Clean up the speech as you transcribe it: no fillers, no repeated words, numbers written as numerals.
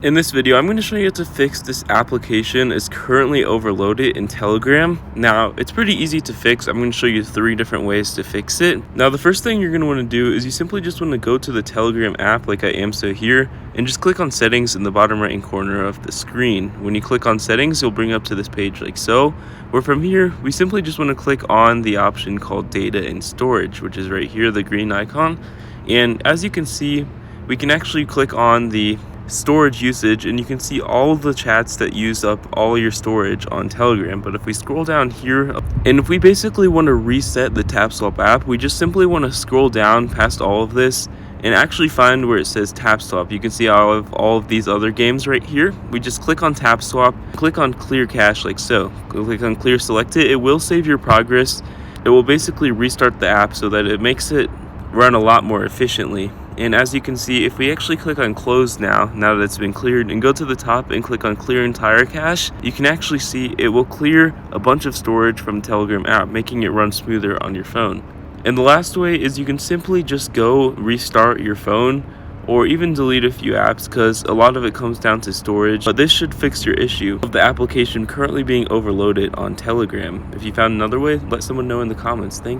In this video, I'm going to show you how to fix this application is currently overloaded in Telegram. Now, it's pretty easy to fix. I'm going to show you 3 different ways to fix it. Now, the first thing you're going to want to do is you simply just want to go to the Telegram app like I am so here and just click on settings in the bottom right hand corner of the screen. When you click on settings, you'll bring up to this page like so, where from here, we simply just want to click on the option called data and storage, which is right here, the green icon. And as you can see, we can actually click on the storage usage and you can see all the chats that use up all your storage on Telegram. But if we scroll down here and if we basically want to reset the tapswap app, we just simply want to scroll down past all of this and actually find where it says tapswap. You can see all of these other games right here. We just click on tapswap, click on clear cache like so, click on clear selected. It will save your progress. It will basically restart the app so that it makes it run a lot more efficiently. And as you can see, if we actually click on close now that it's been cleared, and go to the top and click on clear entire cache, you can actually see it will clear a bunch of storage from the Telegram app, making it run smoother on your phone. And the last way is you can simply just go restart your phone or even delete a few apps, because a lot of it comes down to storage. But this should fix your issue of the application currently being overloaded on Telegram. If you found another way, let someone know in the comments. Thank you.